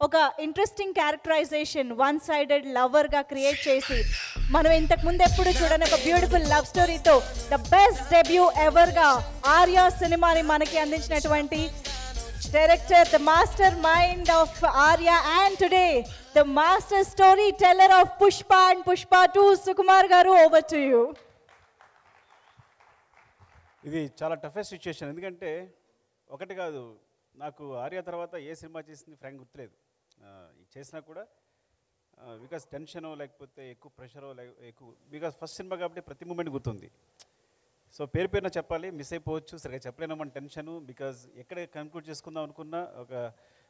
ఒక interesting characterisation one sided లవర్గా create చేసి మనం ఇంతకు ముందు ఎప్పుడు చూడని ఒక బ్యూటిఫుల్ లవ్ స్టోరీతో ద బెస్ట్ డెబ్యూ ఎవర్గా ఆర్య సినిమాని మనకి అందించినటువంటి director, the master mind of Arya, and today the master story teller of Pushpa and Pushpa 2, Sukumar garu, over to you. ఇది చాలా టఫెస్ట్ సిచ్యుయేషన్. ఎందుకంటే ఒకటి కాదు, నాకు ఆర్య తర్వాత ఏ సినిమా చేసింది ఫ్రాంక్ గుర్తులేదు. చేసినా కూడా బికాస్ టెన్షనో లేకపోతే ఎక్కువ ప్రెషరో ఎక్కువ, బికాస్ ఫస్ట్ సినిమా కాబట్టి ప్రతి మూమెంట్ గుర్తుంది. సో పేరున చెప్పాలి, మిస్ అయిపోవచ్చు, సరిగా చెప్పలేను మన టెన్షను. బికాజ్ ఎక్కడ కన్క్లూడ్ చేసుకుందాం అనుకున్నా,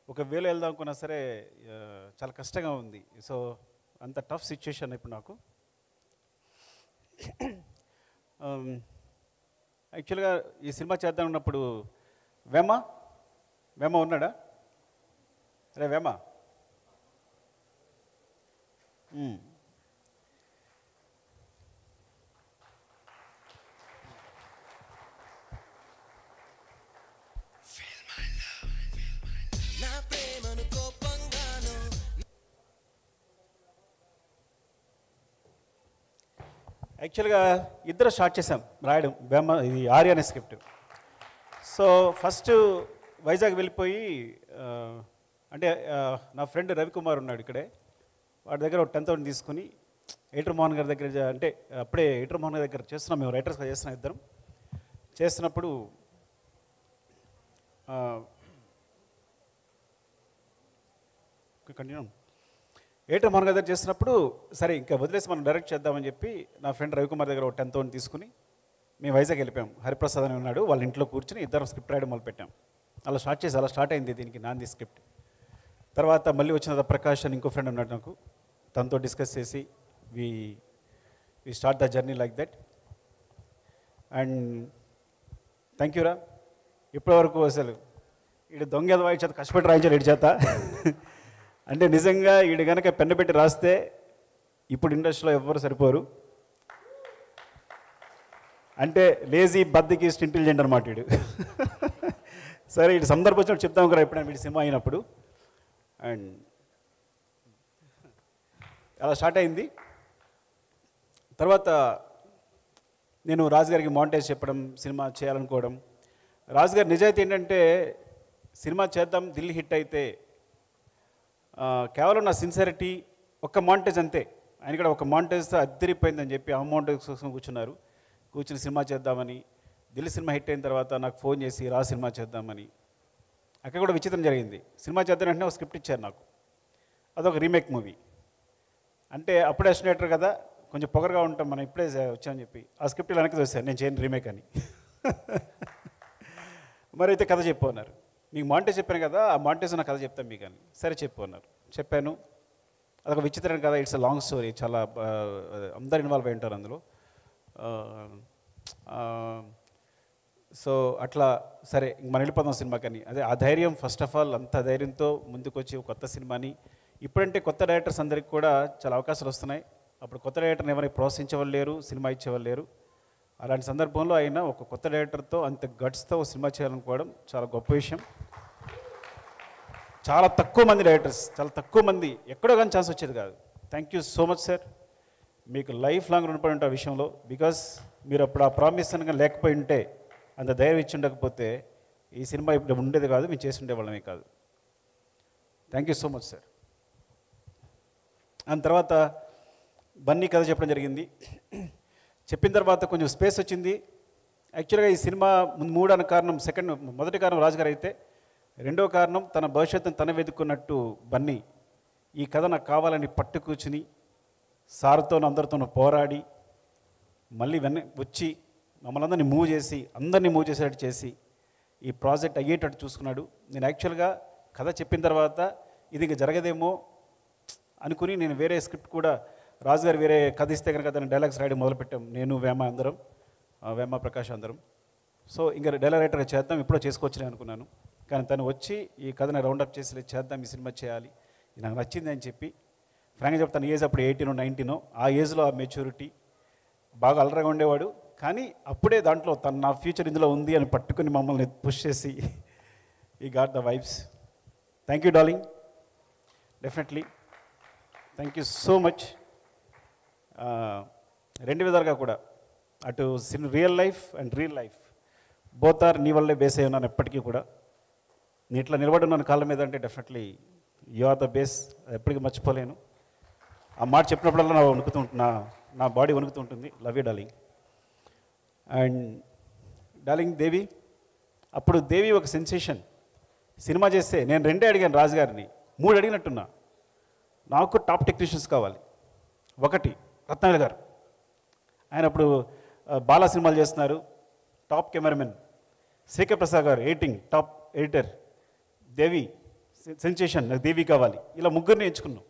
ఒక వేలో వెళ్దాం అనుకున్నా సరే చాలా కష్టంగా ఉంది. సో అంత టఫ్ సిచ్యుయేషన్ ఇప్పుడు నాకు. యాక్చువల్గా ఈ సినిమా చేద్దాం ఉన్నప్పుడు వేమ ఉన్నాడా? అరే వేమ, యాక్చువల్గా ఇద్దరు స్టార్ట్ చేసాం రాయడం వేమ, ఇది ఆర్య అనే స్క్రిప్ట్. సో ఫస్ట్ వైజాగ్ వెళ్ళిపోయి, అంటే నా ఫ్రెండ్ రవికుమార్ ఉన్నాడు ఇక్కడే, వాడి దగ్గర ఒక 10,000 తీసుకుని ఎయిటర్ మోహన్ గారి దగ్గర, అంటే అప్పుడే ఎయిటర్ మోహన్ గారి దగ్గర చేస్తున్నాం, మేము రైటర్స్గా చేస్తున్నాం ఇద్దరం. చేస్తున్నప్పుడు కంటిన్యూ ఎయిటర్ మోహన్ గారి దగ్గర చేస్తున్నప్పుడు సరే ఇంకా వదిలేసి మనం డైరెక్ట్ చేద్దామని చెప్పి నా ఫ్రెండ్ రవికుమార్ దగ్గర ఒక 10,000 తీసుకుని మేము వైజాగ్ వెళ్ళిపోయాం. హరిప్రసాద్ అని ఉన్నాడు, వాళ్ళ ఇంట్లో కూర్చుని ఇద్దరం స్క్రిప్ట్ రాయడం మొదలుపెట్టాం. అలా స్టార్ట్ అయింది దీనికి నాంది స్క్రిప్ట్. తర్వాత మళ్ళీ వచ్చిన ప్రకాష్ అని ఇంకో ఫ్రెండ్ ఉన్నాడు నాకు, తనతో డిస్కస్ చేసి we start the journey like that. And thank యూరా, ఇప్పటివరకు అసలు ఈడు దొంగ వాడి చేత కష్టపడి రాయించాడు ఈడి చేత. అంటే నిజంగా ఈడు కనుక పెన్ను పెట్టి రాస్తే ఇప్పుడు ఇండస్ట్రీలో ఎవ్వరు సరిపోరు. అంటే లేజీ, బద్దకిస్ట్, ఇంటెలిజెంట్ అనమాట వీడు. సరే ఇటు సందర్భం వచ్చినప్పుడు చెప్తాం కదా ఎప్పుడైనా వీడి సినిమా అయినప్పుడు. అండ్ అలా స్టార్ట్ అయింది. తర్వాత నేను రాజుగారికి మాంటేజ్ చెప్పడం, సినిమా చేయాలనుకోవడం. రాజుగారి నిజాయితీ ఏంటంటే సినిమా చేద్దాం, ఢిల్లీ హిట్ అయితే కేవలం నా సిన్సియరిటీ, ఒక్క మాంటేజ్ అంతే. ఆయన కూడా ఒక మాంటేజ్తో అద్దరిపోయిందని చెప్పి ఆ మాంటేజ్ కోసం కూర్చుని సినిమా చేద్దామని. ఢిల్లీ సినిమా హిట్ అయిన తర్వాత నాకు ఫోన్ చేసి రా సినిమా చేద్దామని. అక్కడ కూడా విచిత్రం జరిగింది. సినిమా చేద్దాం అంటే ఒక స్క్రిప్ట్ ఇచ్చారు నాకు, అదొక రీమేక్ మూవీ. అంటే అప్పుడే ఎస్టిమేటర్ కదా, కొంచెం పొగరుగా ఉంటాం మనం, ఇప్పుడే వచ్చామని చెప్పి ఆ స్క్రిప్ట్ వెనక్కి చూశాను, నేను చేయను రీమేక్ అని. మరి అయితే కథ చెప్పు అన్నారు. మీకు మాంటేజ్ చెప్పాను కదా, ఆ మాంటేజ్ నా కథ చెప్తాను మీకు అని. సరే చెప్పు అన్నారు. చెప్పాను. అదొక విచిత్రమైన కథ, ఇట్స్ అ లాంగ్ స్టోరీ, చాలా అందరు ఇన్వాల్వ్ అయి ఉంటారు అందులో. సో అట్లా సరే మనం వెళ్ళిపోదాం సినిమాకని. అదే ఆ ధైర్యం, ఫస్ట్ ఆఫ్ ఆల్ అంత ధైర్యంతో ముందుకు వచ్చి కొత్త సినిమాని, ఇప్పుడంటే కొత్త డైరెక్టర్స్ అందరికి కూడా చాలా అవకాశాలు వస్తున్నాయి. అప్పుడు కొత్త డైరెక్టర్ని ఎవరైనా ప్రోత్సహించేవాళ్ళు లేరు, సినిమా ఇచ్చేవాళ్ళు లేరు. అలాంటి సందర్భంలో అయినా ఒక కొత్త డైరెక్టర్తో అంత గట్స్తో సినిమా చేయాలనుకోవడం చాలా గొప్ప విషయం. చాలా తక్కువ మంది డైరెక్టర్స్, చాలా తక్కువ మంది, ఎక్కడో కానీ ఛాన్స్ వచ్చేది కాదు. Thank you so much sir, మీకు లైఫ్ లాంగ్ రుణపడి ఉంటా విషయంలో. బికాస్ మీరు అప్పుడు ఆ ప్రామిస్ అనగా లేకపోయి ఉంటే, అంత ధైర్యం ఇచ్చి ఉండకపోతే ఈ సినిమా ఇప్పుడు ఉండేది కాదు, మేము చేసి ఉండేవాళ్ళమే కాదు. Thank you so much sir. దాని తర్వాత బన్నీ కథ చెప్పడం జరిగింది. చెప్పిన తర్వాత కొంచెం స్పేస్ వచ్చింది. యాక్చువల్గా ఈ సినిమా మూడు అన్న కారణం, మొదటి కారణం రాజుగారు అయితే, రెండో కారణం తన భవిష్యత్తును తన వెతుక్కున్నట్టు బన్నీ ఈ కథ నాకు కావాలని పట్టు కూర్చుని సార్తోనూ అందరితోనూ పోరాడి మళ్ళీ వచ్చి మమ్మల్ని అందరినీ మూవ్ చేసేటట్టు చేసి ఈ ప్రాజెక్ట్ అయ్యేటట్టు చూసుకున్నాడు. నేను యాక్చువల్గా కథ చెప్పిన తర్వాత ఇది ఇంకా జరగదేమో అనుకుని నేను వేరే స్క్రిప్ట్ కూడా, రాజుగారు వేరే కథ ఇస్తే కనుక దాన్ని డైలాగ్స్ రాయడం మొదలుపెట్టాం, నేను వేమ ప్రకాష్ అందరం. సో ఇంకా డైలాగ్ రైటర్గా చేద్దాం, ఎప్పుడో చేసుకోవచ్చులే అనుకున్నాను. కానీ తను వచ్చి ఈ కథని రౌండప్ చేసి చేద్దాం, ఈ సినిమా చేయాలి, ఇది నాకు నచ్చింది అని చెప్పి. ఫ్రాంక్గా చెప్తాను, ఏజ్ అప్పుడు 18, 19, ఆ ఏజ్లో ఆ మెచ్యూరిటీ, బాగా అలరగా ఉండేవాడు. కానీ అప్పుడే దాంట్లో నా ఫ్యూచర్ ఇందులో ఉంది అని పట్టుకుని మమ్మల్ని పుష్ చేసి ఈ got the vibes. Thank you darling, definitely thank you so much. రెండు విధాలుగా కూడా, అటు real life and real life both are నీ వల్లే బేస్ అయి ఉన్నాను ఎప్పటికీ కూడా. నీ ఇట్లా నిలబడి ఉన్నాను కాళ్ళ మీద అంటే definitely you are the base, ఎప్పటికీ మర్చిపోలేను. ఆ మాట చెప్పినప్పుడల్లా నా బాడీ వణుకుతూ ఉంటుంది. Love you darling. And darling Devi, అప్పుడు దేవి ఒక సెన్సేషన్. సినిమా చేస్తే నేను 2 అడిగాను రాజు గారిని, 3 అడిగినట్టున్నా. నాకు టాప్ టెక్నీషియన్స్ కావాలి. 1 రత్నాకర్ గారు, ఆయన అప్పుడు బాలా సినిమాలు చేస్తున్నారు, టాప్ కెమెరామెన్. శేఖర్ ప్రసాద్ గారు ఎడిటింగ్, టాప్ ఎడిటర్. దేవి సెన్సేషన్, నాకు దేవి కావాలి. ఇలా 3 ఎంచుకున్నాం.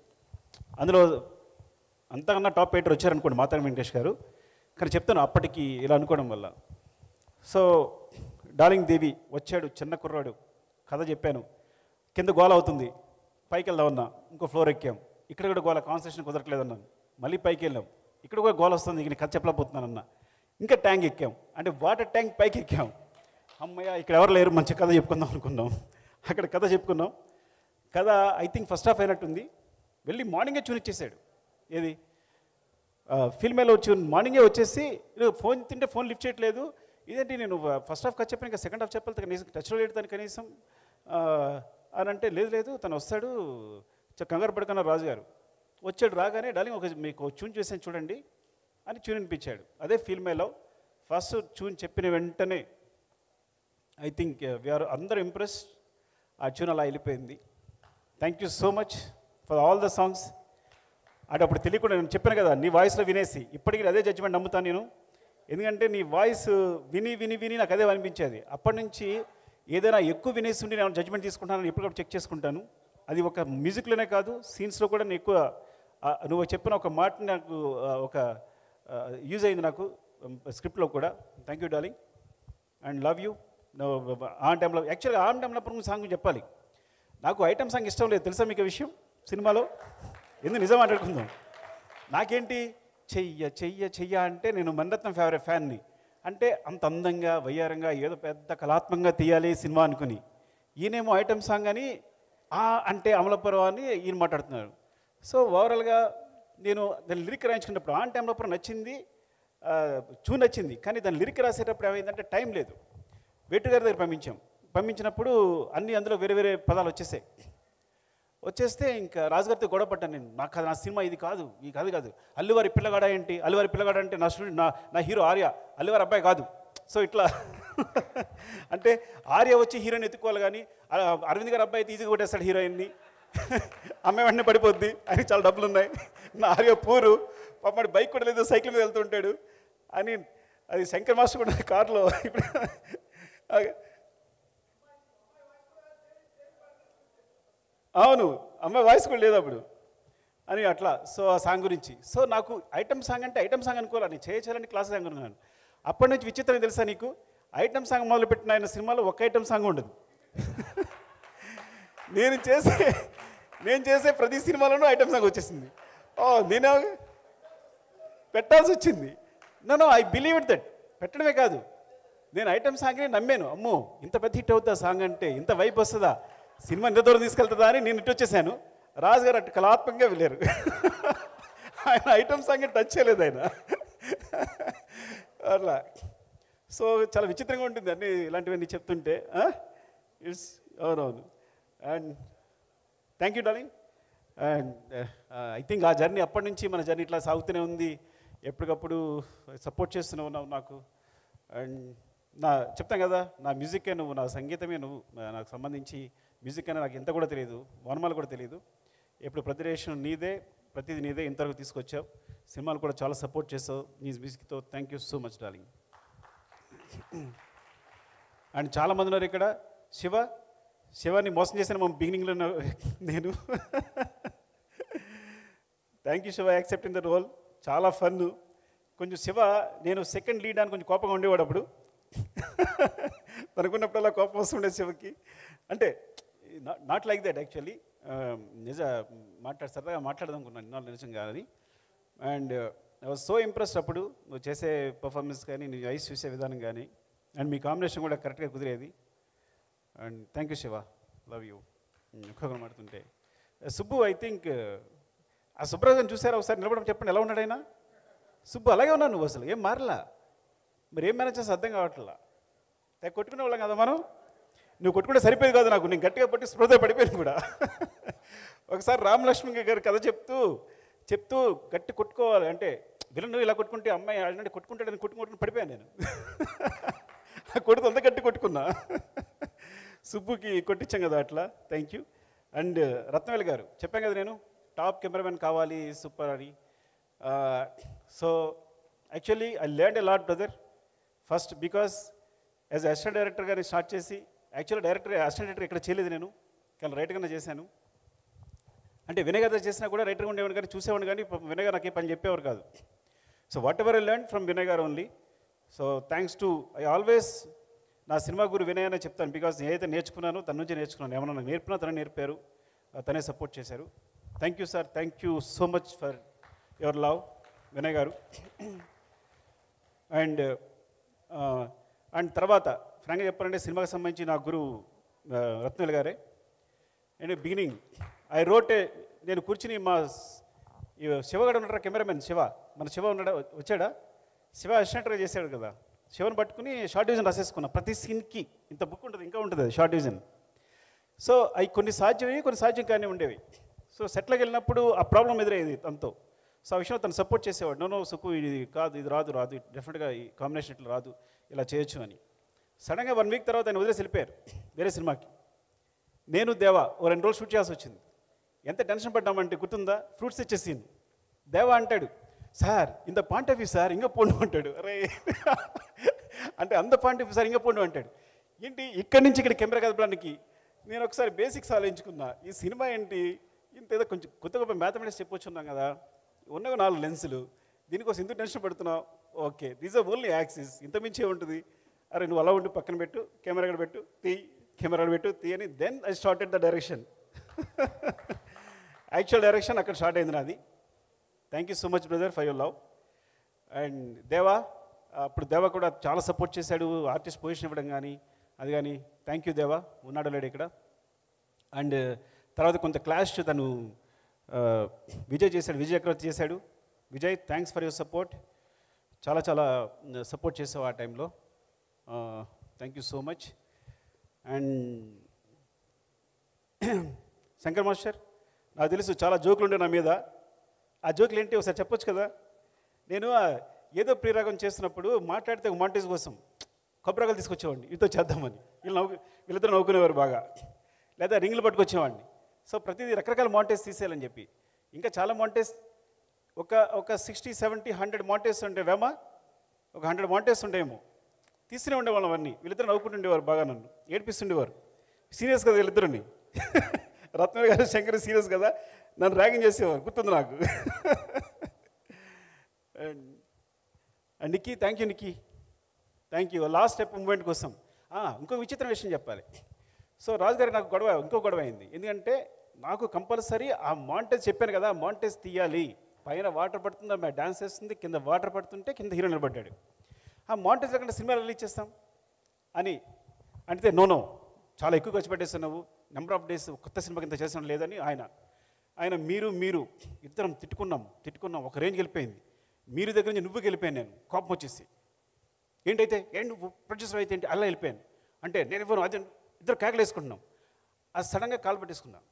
అందులో అంతకన్నా టాప్ ఎడిటర్ వచ్చారనుకోండి మాతారి వెంకటేష్ గారు. కానీ చెప్తాను అప్పటికి ఇలా అనుకోవడం వల్ల. సో డార్లింగ్ దేవి వచ్చాడు, చిన్న కుర్రాడు, కథ చెప్పాను. కింద గోల అవుతుంది, పైకి వెళ్దామన్నా, ఇంకో ఫ్లోర్ ఎక్కాం. ఇక్కడ కూడా గోల, కాన్సన్ట్రేషన్ కుదరట్లేదన్నాను. మళ్ళీ పైకి వెళ్ళాం, ఇక్కడ కూడా గోల వస్తుంది, ఇక కథ చెప్పలేకపోతున్నానన్నా. ఇంకా ట్యాంక్ ఎక్కాం, అంటే వాటర్ ట్యాంక్ పైకి ఎక్కాం. అమ్మయ్య ఇక్కడ ఎవరు లేరు, మంచి కథ చెప్పుకుందాం అనుకున్నాం. అక్కడ కథ చెప్పుకున్నాం. కథ ఐ థింక్ ఫస్ట్ హాఫ్ అయినట్టుంది. వెళ్ళి మార్నింగే ట్యూన్ ఇచ్చేసాడు. ఏది ఫిల్మేలో మార్నింగే వచ్చేసి ఫోన్ తింటే ఫోన్ లిఫ్ట్ చేయట్లేదు. ఇదేంటి నేను ఫస్ట్ హాఫ్ కథ చెప్పాను, ఇంకా సెకండ్ హాఫ్ చెప్పాలి, కనీసం టచ్లో లేడు తను కనీసం అని అంటే, లేదు తను వస్తాడు, కంగారు పడుకున్నారు రాజు గారు. వచ్చాడు, రాగానే డార్లింగ్ మీకు ట్యూన్ చేసాను చూడండి అని ట్యూన్ వినిపించాడు. అదే ఫిల్మేలో ఫస్ట్ ట్యూన్ చెప్పిన వెంటనే ఐ థింక్ వీఆర్ అందరూ ఇంప్రెస్. ఆ ట్యూన్ అలా వెళ్ళిపోయింది. Thank you so much for all the songs. అంటే అప్పుడు తెలియకుండా నేను చెప్పాను కదా, నీ వాయిస్లో వినేసి ఇప్పటికీ అదే జడ్జిమెంట్ నమ్ముతాను నేను. ఎందుకంటే నీ వాయిస్ విని విని విని నాకు అదే అనిపించేది. అప్పటి నుంచి ఏదైనా ఎక్కువ వినేసి ఉండి నేను జడ్జిమెంట్ తీసుకుంటానని ఎప్పటికప్పుడు చెక్ చేసుకుంటాను. అది ఒక మ్యూజిక్లోనే కాదు, సీన్స్లో కూడా నేను ఎక్కువ నువ్వు చెప్పిన ఒక మాట నాకు ఒక యూజ్ అయింది నాకు స్క్రిప్ట్లో కూడా. Thank you darling and love you. On టైంలో యాక్చువల్గా ఆన్ టైంలో సాంగ్ చెప్పాలి. నాకు ఐటమ్ సాంగ్ ఇష్టం లేదు, తెలుసా మీకు విషయం సినిమాలో? ఎందుకు నిజం మాట్లాడుకుందాం. నాకేంటి చెయ్య చెయ్య చెయ్య అంటే నేను మణిరత్నం ఫేవరెట్ ఫ్యాన్ని. అంటే అంత అందంగా వయ్యారంగా ఏదో పెద్ద కళాత్మకంగా తీయాలి సినిమా అనుకుని, ఈయనేమో ఐటమ్ సాంగ్ అని అంటే అమలాపురం అని ఈయన మాట్లాడుతున్నారు. సో ఓవరాల్గా నేను దాని లిరిక్ రాయించుకున్నప్పుడు ఆన్ అమలాపురం నచ్చింది, చూన్ నచ్చింది. కానీ దాని లిరిక్ రాసేటప్పుడు ఏమైందంటే టైం లేదు. వేటు గారి దగ్గర పంపించినప్పుడు అన్నీ అందులో వేరే వేరే పదాలు వచ్చేస్తే ఇంకా రాజుగారితో గొడవ పడ్డాను నేను. నా సినిమా ఇది కాదు, ఈ కాదు. అల్లువారి పిల్లగాడ ఏంటి, అల్లువారి పిల్లగాడ అంటే నా స్టూడెంట్, నా హీరో ఆర్య, అల్లువారి అబ్బాయి కాదు. సో ఇట్లా అంటే ఆర్య వచ్చి హీరోయిన్ ఎత్తుకోవాలి, కానీ అరవింద్ గారి అబ్బాయి అయితే ఈజీగా కొట్టేస్తాడు హీరోయిన్ని. అమ్మాయి వెంటనే పడిపోద్ది, ఆయనకి చాలా డబ్బులు ఉన్నాయి. నా ఆర్య పూరు పాపడి బైక్ కూడా లేదు, సైకిల్ మీద వెళ్తుంటాడు అని. అది శంకర్ మాస్టర్ కూడా కారులో ఇప్పుడు అవును, అమ్మాయి వాయిస్ కూడా లేదు అప్పుడు అని అట్లా. సో ఆ సాంగ్ గురించి, సో నాకు ఐటమ్ సాంగ్ అంటే ఐటమ్ సాంగ్ అనుకోవాలి, నేను చేయాలని క్లాస్ సాంగ్ అనుకున్నాను. అప్పటి నుంచి విచిత్రం తెలుసా నీకు, ఐటమ్ సాంగ్ మొదలుపెట్టిన ఆయన సినిమాలో ఒక్క ఐటమ్ సాంగ్ ఉండదు. నేను చేసే ప్రతి సినిమాలోనూ ఐటమ్ సాంగ్ వచ్చేసింది. నేను పెట్టాల్సి వచ్చింది. No I believe it that. పెట్టడమే కాదు, నేను ఐటమ్ సాంగ్ని నమ్మాను. అమ్మో ఇంత పెద్ద హిట్ అవుతుందా సాంగ్ అంటే, ఇంత వైపు వస్తుందా, సినిమా ఇంత దూరం తీసుకెళ్తుందా అని నేను ఇటు వచ్చేసాను. రాజుగారు అటు కళాత్మకంగా వెళ్ళారు. ఆయన ఐటమ్ సాంగ్ టచ్ చేయలేదు ఆయన అట్లా. సో చాలా విచిత్రంగా ఉంటుంది అన్నీ ఇలాంటివన్నీ చెప్తుంటే. ఇట్స్ అవునవును. And thank you darling. And I think ఆ జర్నీ అప్పటి నుంచి మన జర్నీ ఇట్లా సాగుతూనే ఉంది. ఎప్పటికప్పుడు సపోర్ట్ చేస్తూనే ఉన్నావు నాకు. అండ్ చెప్తాను కదా, నా మ్యూజిక్కే నువ్వు, నా సంగీతమే నువ్వు. నాకు సంబంధించి మ్యూజిక్ అనేది నాకు ఎంత కూడా తెలియదు, వనమాలు కూడా తెలియదు. ఎప్పుడు ప్రతిరేషన్ నీదే, ప్రతిదీ నీదే, ఇంతవరకు తీసుకొచ్చావు. సినిమాలు కూడా చాలా సపోర్ట్ చేసావు నీ మ్యూజిక్తో. Thank you so much darling. And చాలామంది ఉన్నారు ఇక్కడ. శివాని మోసం చేశాను మా బిగినింగ్లో నేను. Thank you Shiva, accepting the role. చాలా ఫన్. కొంచెం శివ నేను సెకండ్ లీడ్ అని కొంచెం కోపంగా ఉండేవాడు అప్పుడు. అనుకున్నప్పుడల్లా కోపం వస్తుండే శివకి. అంటే నాట్ లైక్ దట్ యాక్చువల్లీ. సరదాగా మాట్లాడదాం అనుకున్నాను ఇన్నాళ్ళు, నిజంగా అది. And I was so impressed అప్పుడు నువ్వు చేసే పర్ఫార్మెన్స్ కానీ, నీ ఐస్ చూసే విధానం కానీ, అండ్ మీ కాంబినేషన్ కూడా కరెక్ట్గా కుదిరేది. And thank you Shiva, love you. ఒక్కొక్కరు మాడుతుంటే సుబ్బు ఐ థింక్ ఆ సుబ్రాజన్ చూసారా ఒకసారి నిలబడడం చెప్పండి, ఎలా ఉన్నాడు ఆయన? సుబ్బు అలాగే ఉన్నాను, నువ్వు అసలు ఏం మారలా, మరి ఏం మేనేజ్ చేస్తే అర్థం కావట్లా. కొట్టుకునే వాళ్ళం కదా మనం, నువ్వు కొట్టుకుంటే సరిపోయేది కాదు నాకు, నేను గట్టిగా పట్టి స్పృహతో పడిపోయాను కూడా. ఒకసారి రామలక్ష్మి గారి కథ చెప్తూ గట్టి కొట్టుకోవాలి అంటే విలను ఇలా కొట్టుకుంటే అమ్మాయి అంటే కొట్టుకుంటాడని కొట్టుకుంటూ పడిపోయాను నేను. కొడుతు అంత గట్టి కొట్టుకున్నా. సుబ్బుకి కొట్టించాం కదా అట్లా. Thank you. అండ్ రత్నవేల్ గారు చెప్పాను కదా నేను టాప్ కెమెరామెన్ కావాలి సూపర్ అని. So actually I learned a lot brother. First because as assistant డైరెక్టర్గా నేను స్టార్ట్ చేసి, యాక్చువల్లీ అసిస్టెంట్ డైరెక్టర్ ఇక్కడ చేయలేదు నేను, కానీ రైటర్గానే చేశాను. అంటే వినయ్ గారు చేసినా కూడా రైటర్గా ఉండేవాడు కానీ చూసేవాడు కానీ వినయ్ గారు నాకు ఏ పని చెప్పేవారు కాదు. So whatever I learn from Vinay garu only. So thanks to I always నా సినిమా గురు వినయ్ అనే చెప్తాను. బికాస్ నేనైతే నేర్చుకున్నాను, తన నుంచి నేర్చుకున్నాను. ఏమన్నా నాకు నేర్పినా తనే నేర్పారు, తనే సపోర్ట్ చేశారు. Thank you sir, thank you so much for your love Vinay గారు. అండ్ తర్వాత ఫ్రాంక్గా చెప్పాలంటే సినిమాకి సంబంధించి నా గురువు రత్నవేల్ గారే. అండ్ బిగినింగ్ ఐ రోట్ నేను కూర్చుని మా శివగాడు ఉన్నాడు కెమెరామెన్ శివ, మన శివ ఉన్నాడా, వచ్చాడా? శివ అసిస్టెంట్గా చేశాడు కదా, శివని పట్టుకుని షార్ట్ డివిజన్ రాసేసుకున్నా. ప్రతి సీన్కి ఇంత బుక్ ఉంటుంది, ఇంకా ఉంటుంది అది షార్ట్ డివిజన్. సో అవి కొన్ని సాధ్యమయ్యి కొన్ని సాధ్యం కానీ ఉండేవి. సో సెట్లోకి వెళ్ళినప్పుడు ఆ ప్రాబ్లం ఎదురయ్యేది తనతో. సో ఆ విషయంలో తను సపోర్ట్ చేసేవాడు. నో సుకు ఇది కాదు, ఇది రాదు డెఫినెట్గా ఈ కాంబినేషన్ ఇట్లా రాదు, ఇలా చేయొచ్చు అని. సడన్గా 1 వీక్ తర్వాత ఆయన వదిలేసి వెళ్ళిపోయారు వేరే సినిమాకి. నేను దేవా ఓ 2 రోజులు షూట్ చేయాల్సి వచ్చింది. ఎంత టెన్షన్ పడ్డామంటే గుర్తుందా, ఫ్రూట్స్ ఇచ్చే సీన్. దేవా అంటాడు, సార్ ఇంత పాయింట్ ఆఫ్ వ్యూ సార్ ఇంకా పోండు అంటాడు. అరే అంటే అంత పాయింట్ ఆఫ్ వ్యూ సార్ ఇంకా పోండు అంటాడు. ఏంటి ఇక్కడి నుంచి ఇక్కడ కెమెరా కదపడానికి నేను ఒకసారి బేసిక్స్ ఆలోచించుకున్నా. ఈ సినిమా ఏంటి ఇంత ఏదో కొంచెం కొత్త గొప్ప మ్యాథమెటిక్స్ చెప్పొచ్చున్నాం కదా, ఉన్నగా 4 లెన్సులు, దీనికోసం ఎందుకు టెన్షన్ పడుతున్నావు? Okay these are only axis, ఇంత మించే ఉంటుంది. అరే నువ్వు అలా ఉండి పక్కన పెట్టు, కెమెరా కూడా పెట్టు, కెమెరా పెట్టు అని. Then I started the direction. Actual direction అక్కడ స్టార్ట్ అయింది నాది. Thank you so much brother for your love. And Deva, అప్పుడు దేవా కూడా చాలా సపోర్ట్ చేశాడు, ఆర్టిస్ట్ పొజిషన్ ఇవ్వడం కానీ అది కానీ. థ్యాంక్ యూ దేవా, ఉన్నాడు లేడు ఇక్కడ. అండ్ తర్వాత కొంత క్లాష్ తను విజయ్ చేశాడు, విజయ్ చక్రవర్తి చేశాడు. Vijay thanks for your support, చాలా చాలా సపోర్ట్ చేసావు ఆ టైంలో. Thank you so much. And Shankar master, నాకు తెలుసు చాలా జోకులు ఉండే నా మీద. ఆ జోకులు ఏంటి ఒకసారి చెప్పొచ్చు కదా. నేను ఏదో ప్రియరాగం చేస్తున్నప్పుడు మాట్లాడితే ఒక మాంటేజ్ కోసం కొబ్బరికాయలు తీసుకొచ్చేవాడిని, వీటితో చేద్దామని. వీళ్ళిద్దరు నవ్వుకునేవారు బాగా. లేదా రింగులు పట్టుకొచ్చేవాడిని. సో ప్రతిదీ రకరకాల మాంటేజ్ తీసేయాలని చెప్పి. ఇంకా చాలా మాంటేజ్ ఒక 60, 70, 100 మాంటేజ్ ఉంటే వేమా, ఒక 100 మాంటేజ్ ఉండేమో. తీస్తూనే ఉండేవాళ్ళం అవన్నీ. వీళ్ళిద్దరు నవ్వుకుంటుండేవారు బాగా, నన్ను ఏడిపిస్తుండేవారు. సీరియస్ కదా వీళ్ళిద్దరిని. రత్నవేల్ గారు శంకర్ సీరియస్ కదా, నన్ను ర్యాగింగ్ చేసేవారు, గుర్తుంది నాకు. And Nikki, thank you Nikki, thank you last step moment కోసం. ఇంకో విచిత్ర విషయం చెప్పాలి. సో రాజు గారికి నాకు ఇంకో గొడవ అయింది. ఎందుకంటే నాకు కంపల్సరీ ఆ మాంటేజ్ చెప్పాను కదా, మాంటేజ్ తీయాలి. పైన వాటర్ పడుతుంది, ఆమె డాన్స్ చేస్తుంది, కింద వాటర్ పడుతుంటే కింద హీరో నిలబడ్డాడు. ఆ మాంటేజ్ లేకుండా సినిమా రిలీజ్ చేస్తాం అని అంటే నో చాలా ఎక్కువ ఖర్చు పెట్టేస్తున్నావు, నెంబర్ ఆఫ్ డేస్ కొత్త సినిమాకి ఇంత చేసిన లేదని ఆయన మీరు ఇద్దరం తిట్టుకున్నాం ఒక రేంజ్కి వెళ్ళిపోయింది. మీరు దగ్గర నుంచి నువ్వుకి వెళ్ళిపోయాను నేను, కోపం వచ్చేసి. ఏంటైతే నువ్వు ప్రొడ్యూసర్ అయితే ఏంటి అలా వెళ్ళిపోయాను అంటే నేను ఇవ్వను, అది ఇద్దరు కేకలు వేసుకుంటున్నాం. అది సడన్గా కాలు పెట్టేసుకున్నాం.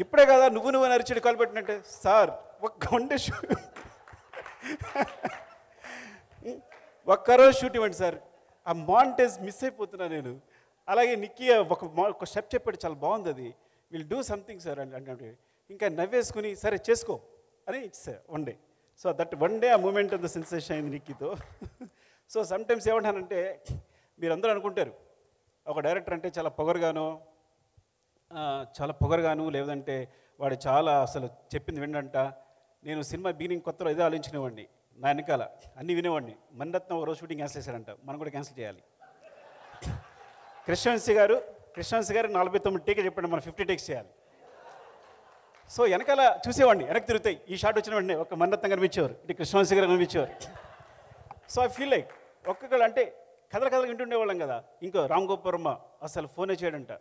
ఇప్పుడే కదా నువ్వు అరిచాడు కాలు పెట్టినట్టే. సార్ ఒక్కరోజు షూట్ ఇవ్వండి సార్, ఆ మాంటేజ్ మిస్ అయిపోతున్నా నేను. అలాగే నిక్కీ ఒక స్టెప్ చెప్పాడు, చాలా బాగుంది, అది విల్ డూ సంథింగ్ సార్ అంటే ఇంకా నవ్వేసుకుని సరే చేసుకో అని ఇచ్చేసారు 1 డే. సో దట్ 1 డే ఆ మూమెంట్ అంత సెన్సేషన్ అయింది నిక్కీతో. సో సమ్టైమ్స్ ఏమంటానంటే మీరందరూ అనుకుంటారు ఒక డైరెక్టర్ అంటే చాలా పొగరుగాను లేదంటే వాడు చాలా అసలు చెప్పింది వినంట. నేను సినిమా బిగినింగ్ కొత్తలో ఇదే ఆలోచించినవాడిని, నా వెనకాల అన్నీ వినేవాడిని. మణిరత్నం ఒక రోజు షూటింగ్ క్యాన్సిల్ చేశాడంట, మనం కూడా క్యాన్సిల్ చేయాలి. కృష్ణవంశీ గారు 49 టేక్ చెప్పండి, మనం 50 టేక్స్ చేయాలి. సో వెనకాల చూసేవాడిని, వెనక్కి తిరుగుతాయి. ఈ షాట్ వచ్చిన వెంటనే ఒక మణిరత్నం కనిపించేవారు, ఇటు కృష్ణవంశీ గారు కనిపించేవారు. సో ఐ ఫీల్ లైక్ ఒక్కొక్కళ్ళు అంటే కథలు వింటుండేవాళ్ళం కదా. ఇంకో రామ్ గోపాల్ వర్మ అసలు ఫోనే చేయడంట,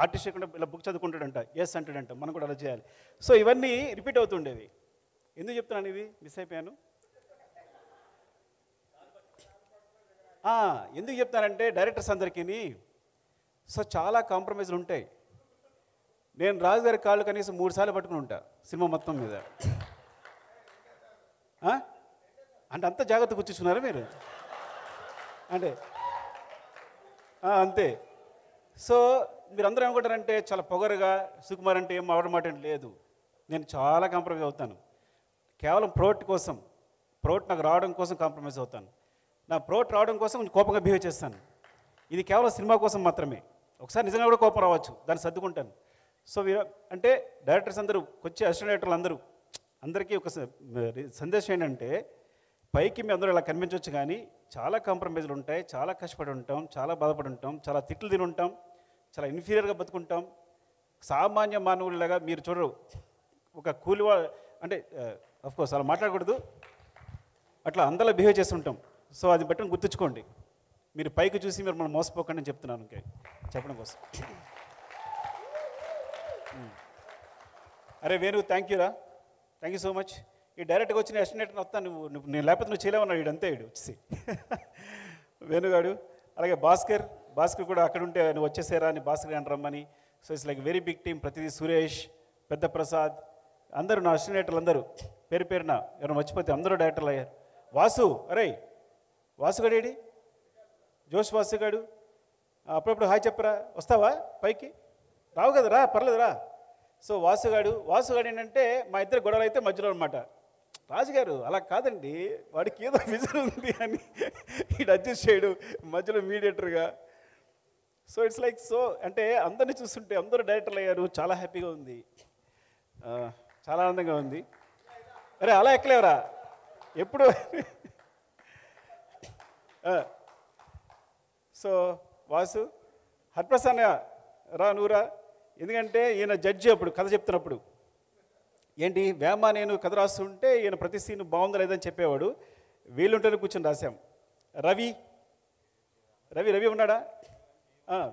ఆర్టిస్ట్ చేయకుండా ఇలా బుక్ చదువుకుంటాడంట, ఎస్ అంటాడంట, మనం కూడా అలా చేయాలి. సో ఇవన్నీ రిపీట్ అవుతుండేవి. ఎందుకు చెప్తున్నాను ఇది, మిస్ అయిపోయాను. ఎందుకు చెప్తానంటే డైరెక్టర్స్ అందరికీ సో చాలా కాంప్రమైజ్లు ఉంటాయి. నేను రాజు గారి కాళ్ళు కనీసం 3 సార్లు పట్టుకుని ఉంటా సినిమా మొత్తం మీద. అంటే అంత జాగ్రత్త కూర్చున్నారా మీరు అంటే అంతే. సో మీరు అందరూ ఏమనుకుంటారంటే చాలా పొగరుగా సుకుమార్ అంటే ఏం అవడం మాట లేదు. నేను చాలా కాంప్రమైజ్ అవుతాను. కేవలం ప్రోట్ నాకు రావడం కోసం కాంప్రమైజ్ అవుతాను. నా ప్రోట్ రావడం కోసం కొంచెం కోపంగా బిహేవ్ చేస్తాను. ఇది కేవలం సినిమా కోసం మాత్రమే. ఒకసారి నిజంగా కూడా కోపం రావచ్చు, దాన్ని సర్దుకుంటాను. సో అంటే డైరెక్టర్స్ అందరూ వచ్చే అసిస్టెంట్ డైరెక్టర్లు అందరికీ ఒక సందేశం ఏంటంటే, పైకి మీ అందరూ ఇలా కనిపించవచ్చు కానీ చాలా కాంప్రమైజ్లు ఉంటాయి, చాలా కష్టపడి ఉంటాం, చాలా బాధపడి ఉంటాం, చాలా తిట్లు తిని ఉంటాం, చాలా ఇన్ఫీరియర్గా బతుకుంటాం. సామాన్య మానవులలాగా మీరు చూడరు. ఒక కూలివా అంటే అఫ్కోర్స్ అలా మాట్లాడకూడదు, అట్లా అందరిలా బిహేవ్ చేస్తుంటాం. సో అది బట్టి గుర్తుంచుకోండి. మీరు పైకి చూసి మీరు మనం మోసపోకండి అని చెప్తున్నాను చెప్పడం కోసం. అరే Venu, thank you so much. ఈ డైరెక్ట్గా వచ్చిన అసిస్టెంట్ వస్తాను, నేను లేకపోతే నువ్వు చేయలేమన్నాడు. వీడు అంతే, వీడు వచ్చి వేణుగాడు. అలాగే భాస్కర్ కూడా అక్కడ ఉంటే నువ్వు వచ్చేసారా అని భాస్కర్ అని రమ్మని. So it's like very big team. ప్రతిదీ సురేష్, పెద్ద ప్రసాద్, అందరూ నా అసిస్టెంట్ డైరెక్టర్లు అందరూ పేరున ఎవరైనా మర్చిపోతే అందరూ డైరెక్టర్లు అయ్యారు. వాసు, అరే వాసుగాడేడి, జోష్ వాసుగాడు, అప్పుడప్పుడు హాయ్ చెప్పరా, వస్తావా పైకి? రావు కదా, రా, పర్లేదు రా. సో వాసుగాడు ఏంటంటే మా ఇద్దరు గొడవలు అయితే మధ్యలో అనమాట. రాజుగారు అలా కాదండి, వాడికి ఏదో విజన్ ఉంది అని ఈడు అడ్జస్ట్ చేయడు మధ్యలో మీడియేటర్గా. సో ఇట్స్ లైక్ సో అంటే అందరినీ చూస్తుంటే అందరూ డైరెక్టర్లు అయ్యారు. చాలా హ్యాపీగా ఉంది, చాలా ఆనందంగా ఉంది. అరే అలా ఎక్కలేవరా ఎప్పుడు. సో వాసు, హర్ప్రసన్న రా, నువ్వురా. ఎందుకంటే ఈయన జడ్జి అప్పుడు కథ చెప్తున్నప్పుడు ఏంటి వేమ నేను కథ రాస్తుంటే ఈయన ప్రతి సీన్ బాగుందా లేదని చెప్పేవాడు. వీళ్ళుంటేనే కూర్చొని రాశాం. రవి ఉన్నాడా?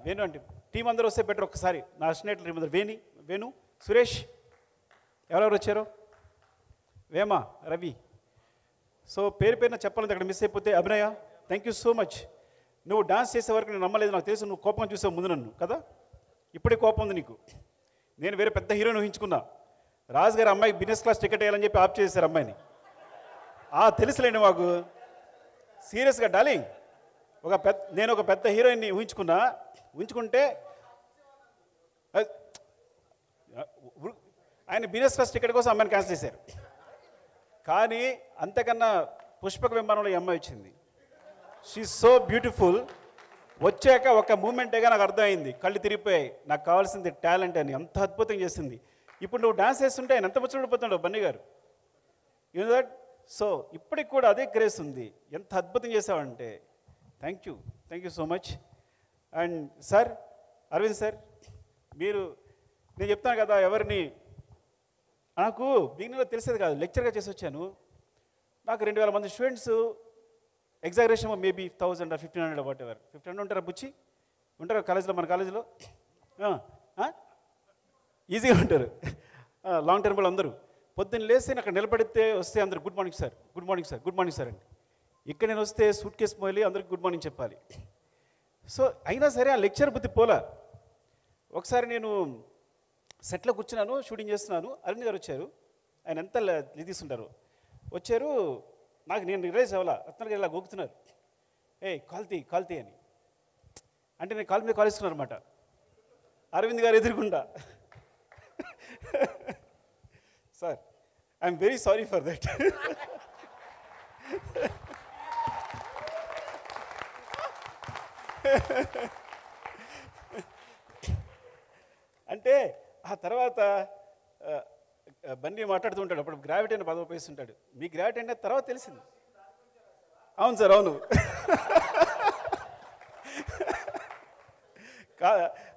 వేణు అంటే టీం అందరూ వస్తే బెటర్. ఒక్కసారి నా స్నేహితులు ముందర వేణు, సురేష్, ఎవరెవరు వచ్చారు? వేమ, రవి. సో పేరున చెప్పాలంటే అక్కడ మిస్ అయిపోతే అభినయ, థ్యాంక్ యూ సో మచ్. నువ్వు డాన్స్ చేసే వరకు నేను నమ్మలేదు, నాకు తెలుసు నువ్వు కోపంగా చూసావు ముందు నన్ను కదా. ఇప్పుడే కోపం ఉంది నీకు. నేను వేరే పెద్ద హీరోని ఊహించుకున్నా. రాజు గారు అమ్మాయికి బిజినెస్ క్లాస్ టికెట్ వేయాలని చెప్పి ఆప్ చేశారు అమ్మాయిని. తెలుసులేండి మాకు. సీరియస్గా డార్లింగ్, నేను ఒక పెద్ద హీరోయిన్ని ఊహించుకుంటే ఆయన బిజినెస్ క్లాస్ టికెట్ కోసం అమ్మాయిని క్యాన్సిల్ చేశారు. కానీ అంతకన్నా పుష్పక విమానంలో ఈ అమ్మాయి వచ్చింది. She so beautiful. వచ్చాక ఒక మూమెంటేగా నాకు అర్థమైంది, కళ్ళు తిరిగిపోయాయి. నాకు కావాల్సింది టాలెంట్ అని. అంత అద్భుతంగా చేసింది. ఇప్పుడు నువ్వు డాన్స్ చేస్తుంటే ఆయన ఎంత ముచ్చడిపోతున్నాడు బన్నీ గారు, యూ నో దట్. సో ఇప్పటికి కూడా అదే గ్రేస్ ఉంది. ఎంత అద్భుతం చేసావంటే thank you so much. And sir, Aravind sir, నేను చెప్తాను కదా, ఎవరిని నాకు బిగినింగ్లో తెలిసేది కాదు, లెక్చర్గా చేసి వచ్చాను. నాకు 2000 మంది students, exaggeration maybe 1000 or 1500 what ever. 1500 ఉంటారా బుచ్చి? ఉంటారా కాలేజీలో? మన కాలేజీలో ఈజీగా ఉంటారు. లాంగ్ టర్మ్ వాళ్ళు అందరూ పొద్దున్న లేస్తే అక్కడ నిలబడితే వస్తే అందరు గుడ్ మార్నింగ్ సార్ అండి. ఇక్కడ నేను వస్తే సూట్ కేసు మోయాలి, అందరికి గుడ్ మార్నింగ్ చెప్పాలి. సో అయినా సరే ఆ లెక్చర్ బుద్ధి పోలా. ఒకసారి నేను సెట్లో కూర్చున్నాను, షూటింగ్ చేస్తున్నాను. అరవింద్ గారు వచ్చారు. ఆయన ఎంత తీసుకుంటారు, వచ్చారు. నేను రిలైజ్ అవ్వాలా, రత్నాలు గారు ఇలా గోకుతున్నారు, కాల్తీ అని. అంటే నేను కాలు మీద కాలుస్తున్నాను అనమాట. అరవింద్ గారు ఎదురుకుండా, sir I'm very sorry for that. అంటే ఆ తర్వాత బన్నీ మాట్లాడుతూ ఉంటాడు. అప్పుడు గ్రావిటీ అని పదవి ఉపయోగిస్తుంటాడు. మీ గ్రావిటీ అంటే తర్వాత తెలిసింది. అవును సార్, అవును.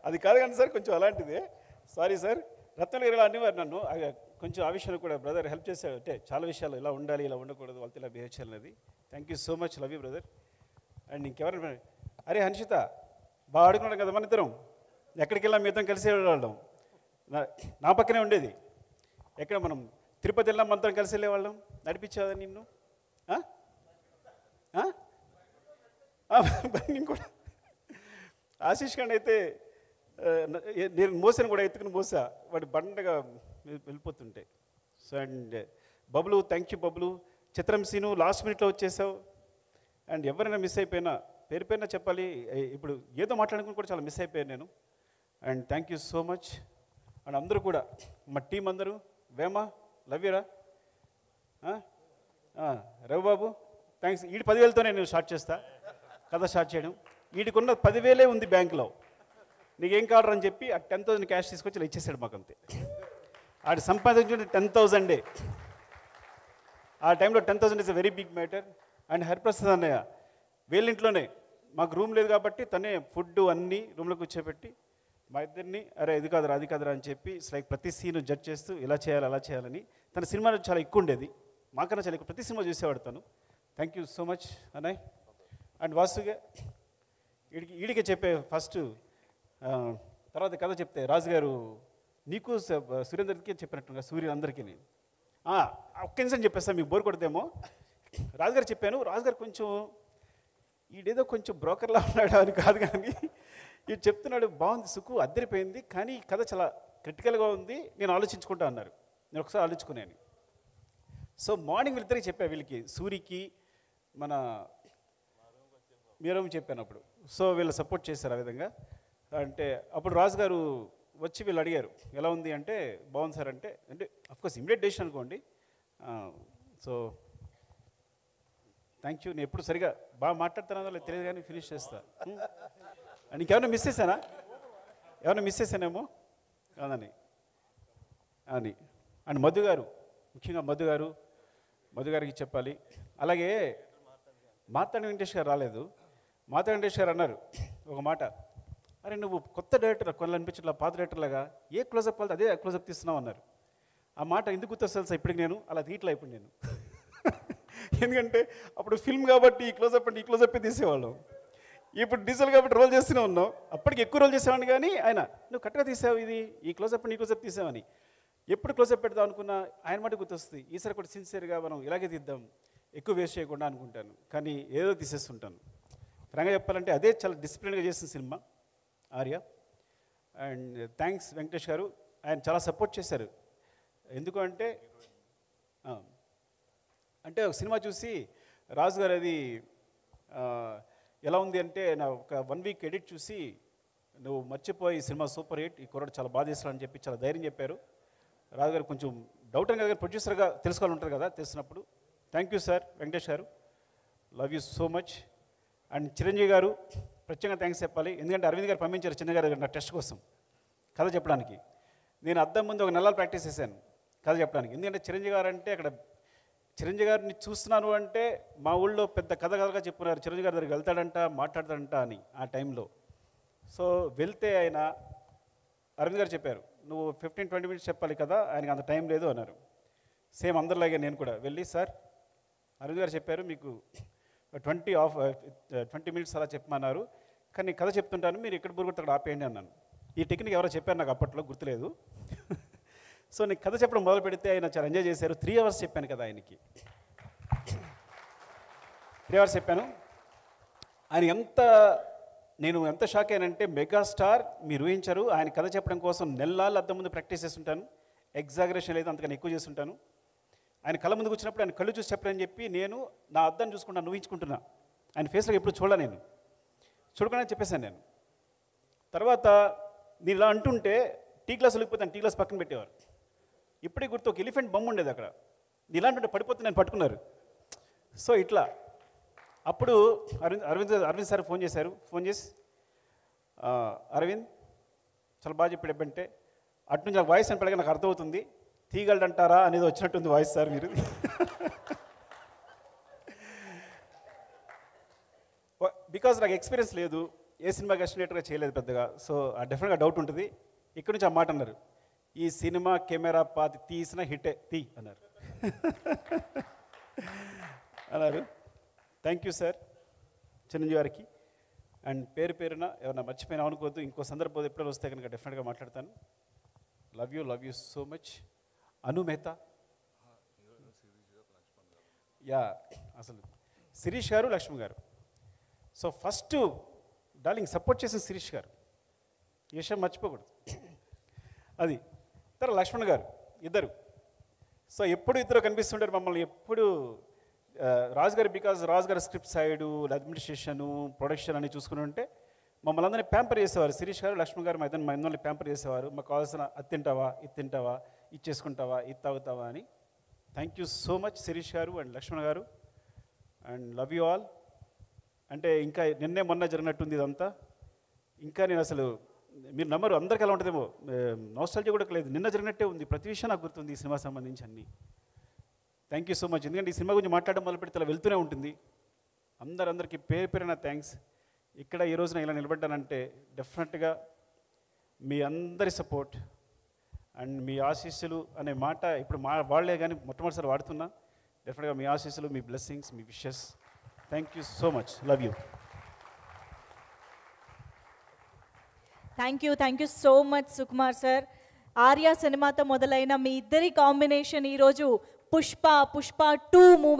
అది కాదు కానీ సార్, కొంచెం అలాంటిదే. Sorry sir. రత్నాలు గారు ఇలా అనేవారు నన్ను. కొంచెం ఆ విషయంలో కూడా బ్రదర్ హెల్ప్ చేశారు. అంటే చాలా విషయాలు ఇలా ఉండాలి, ఇలా ఉండకూడదు, వాళ్ళతో ఇలా బిహేవ్ చేయాలనేది. Thank you so much, love you brother. And ఇంకెవరు అరే హన్షిత బాగా ఆడుకున్నాడు కదా మన ఇద్దరం, ఎక్కడికి వెళ్ళాం మిగతా కలిసి వెళ్ళేవాళ్ళం, నా పక్కనే ఉండేది. ఎక్కడ మనం తిరుపతి వెళ్ళాం మనతో కలిసి వెళ్ళేవాళ్ళం, నడిపించేదా నిన్ను? నేను కూడా ఆశీష్ ఖండ్ అయితే నేను మోసాను కూడా, ఎత్తుకుని మోసా, వాడి బండగా వెళ్ళిపోతుంటే. So and Bablu, thank you Bablu. చిత్రం సీను లాస్ట్ మినిట్లో వచ్చేసావు. అండ్ ఎవరైనా మిస్ అయిపోయినా పేరు పేరున చెప్పాలి, ఇప్పుడు ఏదో మాట్లాడుకుని కూడా చాలా మిస్ అయిపోయాను నేను. And thank you so much. And అందరూ కూడా మా టీం అందరూ, వేమ లవ్ యూరా, రవిబాబు థ్యాంక్స్. వీడి 10,000తోనే నేను స్టార్ట్ చేస్తా కథ స్టార్ట్ చేయడం. వీడికి ఉన్న 10,000 ఉంది బ్యాంకులో, నీకేం కావాలని అని చెప్పి ఆ 10,000 క్యాష్ తీసుకొచ్చి ఇలా ఇచ్చేసాడు మాకు అంతే. ఆడు సంపాదించుకుంటే 10,000. ఆ టైంలో 10,000 is a very big matter. And Hariprasad అన్నయ్య వీళ్ళింట్లోనే, మాకు రూమ్ లేదు కాబట్టి తనే ఫుడ్ అన్నీ రూమ్లో కూర్చోబెట్టి మా ఇద్దరిని అరే ఇది కాదురా అది కాదురా అని చెప్పి లైక్ ప్రతి సీను జడ్జ్ చేస్తూ ఇలా చేయాలి అలా చేయాలని. తన సినిమాలో చాలా ఎక్కువ ఉండేది, మాకన్నా చాలా ఎక్కువ, ప్రతి సినిమా చూసేవాడు తను. థ్యాంక్ యూ సో మచ్ అన్నయ్య. అండ్ వాసుగా ఈడికే చెప్పే ఫస్ట్, తర్వాత కథ చెప్తే రాజుగారు నీకు సురేందర్కి చెప్పినట్టుగా సూర్యుడు అందరికీ. ఒక్క నిమిషం చెప్పేస్తాను, మీకు బోర్ కొడితేమో. రాజుగారు చెప్పాను, రాజుగారు కొంచెం ఈడేదో కొంచెం బ్రోకర్లా ఉన్నాడు అని కాదు, కానీ ఇది చెప్తున్నాడు బాగుంది సుకు అద్దరిపోయింది, కానీ ఈ కథ చాలా క్రిటికల్గా ఉంది, నేను ఆలోచించుకుంటా అన్నారు. నేను ఒకసారి ఆలోచించుకున్నాను. సో మార్నింగ్ వీళ్ళిద్దరికి చెప్పా, వీళ్ళకి సూరికి మన మీరేమో చెప్పాను అప్పుడు. సో వీళ్ళు సపోర్ట్ చేశారు ఆ విధంగా. అంటే అప్పుడు రాజు గారు వచ్చి వీళ్ళు అడిగారు ఎలా ఉంది అంటే బాగుంది సార్ అంటే, అఫ్కోర్స్ ఇమ్మీడియట్ డెసిషన్ అనుకోండి. So thank you. నేను ఎప్పుడు సరిగా బాగా మాట్లాడుతున్నానో లేదు తెలియదు కానీ ఫినిష్ చేస్తా. నీకేమైనా మిస్ చేశానా? ఏమైనా మిస్ చేశానేమో కాదని అని. అండ్ మధు గారు, ముఖ్యంగా మధు గారికి చెప్పాలి. అలాగే మాతాడి వెంకటేష్ గారు రాలేదు. మాతాడి వెంకటేష్ గారు అన్నారు ఒక మాట, అరే నువ్వు కొత్త డైరెక్టర్ కొన్ని అనిపించట్లా, పాత డైరెక్టర్లాగా ఏ క్లోజప్ వాళ్ళతో అదే క్లోజప్ తీస్తున్నావు అన్నారు. ఆ మాట ఎందుకు గుర్తొస్తుంది సార్ ఇప్పటికి, నేను అలా తీయట్లా ఇప్పుడు నేను. ఎందుకంటే అప్పుడు ఫిల్మ్ కాబట్టి ఈ క్లోజప్ అంటే ఈ క్లోజప్పే తీసేవాళ్ళం, ఇప్పుడు డీజిల్ కాబట్టి రోల్ చేస్తూనే ఉన్నాం. అప్పటికి ఎక్కువ రోల్ చేసేవాడిని, కానీ ఆయన నువ్వు కరెక్ట్గా తీసావు, ఇది ఈ క్లోజప్ ఈ క్లోజప్ తీసావని ఎప్పుడు క్లోజప్ పెడదాం అనుకున్నా ఆయన మాట గుర్తొస్తుంది. ఈసారి కూడా సిన్సియర్గా మనం ఇలాగే తీద్దాం, ఎక్కువ వేస్ట్ చేయకుండా అనుకుంటాను, కానీ ఏదో తీసేస్తుంటాను. ఫ్రాంక్గా చెప్పాలంటే అదే చాలా డిసిప్లిన్గా చేసిన cinema Arya. And thanks Venkatesh గారు, ఆయన చాలా సపోర్ట్ చేశారు. ఎందుకు అంటే ఒక సినిమా చూసి రాజు గారు అది ఎలా ఉంది అంటే, నా ఒక 1 వీక్ ఎడిట్ చూసి నువ్వు మర్చిపోయి సినిమా సూపర్ హిట్, ఈ కుర్రాడు చాలా బాధ చేస్తాడు అని చెప్పి చాలా ధైర్యం చెప్పారు. రాజు గారు కొంచెం డౌట్ అని కదా, ప్రొడ్యూసర్గా తెలుసుకోవాలి ఉంటారు కదా, తెలిసినప్పుడు. థ్యాంక్ యూ సార్ వెంకటేష్ గారు, love you so much. And Chiranjeevi గారు ప్రత్యేకంగా థ్యాంక్స్ చెప్పాలి, ఎందుకంటే అరవింద్ గారు పంపించారు చిన్న గారు నా టెస్ట్ కోసం కథ చెప్పడానికి. నేను అద్దం ముందు 1 నెలలు ప్రాక్టీస్ చేశాను కథ చెప్పడానికి. ఎందుకంటే చిరంజీవి గారు అంటే, అక్కడ చిరంజీవి గారిని చూస్తున్నాను అంటే మా ఊళ్ళో పెద్ద కథగా చెప్పున్నారు, చిరంజీవి గారి దగ్గరికి వెళ్తాడంట మాట్లాడతాడంట అని ఆ టైంలో. సో వెళ్తే ఆయన అరవింద్ గారు చెప్పారు నువ్వు 15-20 మినిట్స్ చెప్పాలి కదా, ఆయనకి అంత టైం లేదు అన్నారు. సేమ్ అందరిలాగే నేను కూడా వెళ్ళి, సార్ అరవింద్ గారు చెప్పారు మీకు 20 మినిట్స్ అలా చెప్పమన్నారు, కానీ కథ చెప్తుంటాను మీరు ఎక్కడ బురుగుతాడు అక్కడ ఆపేయండి అన్నాను. ఈ టెక్నిక్ ఎవరో చెప్పారు నాకు అప్పట్లో గుర్తులేదు. సో నేను కథ చెప్పడం మొదలు పెడితే ఆయన చాలా ఎంజాయ్ చేశారు. 3 అవర్స్ చెప్పాను కదా ఆయనకి, 3 అవర్స్ చెప్పాను. ఆయన నేను ఎంత షాక్ అయ్యానంటే, మెగాస్టార్ మీరు ఊహించారు, ఆయన కథ చెప్పడం కోసం నెలలు అద్దం ముందు ప్రాక్టీస్ చేస్తుంటాను, ఎగ్జాగరేషన్ లేదు అంతకన్నా ఎక్కువ చేస్తుంటాను. ఆయన కళ్ళ ముందుకు వచ్చినప్పుడు ఆయన కళ్ళు చూసి చెప్పారని చెప్పి నేను నా అద్దాన్ని చూసుకుంటాను, ఊహించుకుంటున్నా. ఆయన ఫేస్లో ఎప్పుడు చూడాలి, నేను చూడకుండా చెప్పేశాను నేను. తర్వాత నేను ఇలా అంటుంటే టీ గ్లాస్ వెళ్ళిపోతే టీ గ్లాస్ పక్కన పెట్టేవారు. ఇప్పటికి గుర్తు ఒక ఎలిఫెంట్ బొమ్మ ఉండేది అక్కడ, ఇలాంటి పడిపోతే నేను పట్టుకున్నారు. సో ఇట్లా అప్పుడు అరవింద్ సార్ ఫోన్ చేసి అరవింద్ చాలా బాగా చెప్పాడు అంటే, అటు నుంచి వాయిస్ అని పడగా నాకు అర్థమవుతుంది, తీగలడంటారా అనేది వచ్చినట్టుంది వాయిస్ సార్ మీరు. బికాజ్ నాకు ఎక్స్పీరియన్స్ లేదు, ఏ సినిమాకి అసినేట్గా చేయలేదు పెద్దగా. సో డెఫినెట్గా డౌట్ ఉంటుంది. ఇక్కడ నుంచి ఆ మాట అన్నారు, ఈ సినిమా కెమెరా పాతి తీసిన హిట్టే తీ అన్నారు. థ్యాంక్ యూ సార్ చిరంజీవి గారికి. అండ్ పేరు పేరున ఏమన్నా మర్చిపోయినా అనుకోవద్దు, ఇంకో సందర్భం ఎప్పుడైనా వస్తే కనుక డెఫినెట్గా మాట్లాడతాను. Love you so much. Anu Mehta, yeah, అసలు శిరీష్ గారు, లక్ష్మి గారు. సో ఫస్ట్ డార్లింగ్ సపోర్ట్ చేసిన శిరీష్ గారు, ఈ విషయం మర్చిపోకూడదు. అది తర్వాత లక్ష్మణ్ గారు, ఇద్దరు. సో ఎప్పుడు ఇద్దరు కనిపిస్తుంటారు మమ్మల్ని ఎప్పుడు. రాజు గారు, బికాజ్ రాజు గారు స్క్రిప్ట్ సైడు, అడ్మినిస్ట్రేషను, ప్రొడక్షన్ అని చూసుకుని ఉంటే మమ్మల్ని అందరినీ ప్యాంపర్ చేసేవారు. శిరీష్ గారు, లక్ష్మణ్ గారు మా ఇద్దరిని ప్యాంపర్ చేసేవారు. మాకు కావాల్సిన అది తింటావా, ఇది తింటావా, ఇది చేసుకుంటావా, ఇది తాగుతావా అని. Thank you so much Sirish garu and Laxman గారు, అండ్ లవ్ యూ ఆల్. అంటే ఇంకా నిన్నే మొన్న జరిగినట్టుంది ఇదంతా. ఇంకా నేను అసలు మీరు నమ్మరు, అందరికీ ఎలా ఉంటుందేమో, నోస్టాల్జియా కూడా లేదు, నిన్న జరిగినట్టే ఉంది. ప్రతి విషయం నాకు గుర్తుంది ఈ సినిమా సంబంధించి అన్నీ. Thank you so much. ఎందుకంటే ఈ సినిమా గురించి మాట్లాడడం మొదలు పెడితే అలా వెళ్తూనే ఉంటుంది. అందరికీ పేరు పేరున థ్యాంక్స్. ఇక్కడ ఈ రోజున ఇలా నిలబడ్డానంటే డెఫినెట్గా మీ అందరి సపోర్ట్ అండ్ మీ ఆశీస్సులు అనే మాట ఇప్పుడు వాళ్లే కానీ మొట్టమొదటిసారి వాడుతున్నా. డెఫినెట్గా మీ ఆశీస్సులు, మీ బ్లెస్సింగ్స్, మీ wishes. Thank you so much. Love you. Thank you so much Sukumar sir. Arya సినిమాతో మొదలైన మీ ఇద్దరి కాంబినేషన్ ఈరోజు పుష్ప 2 మూవీ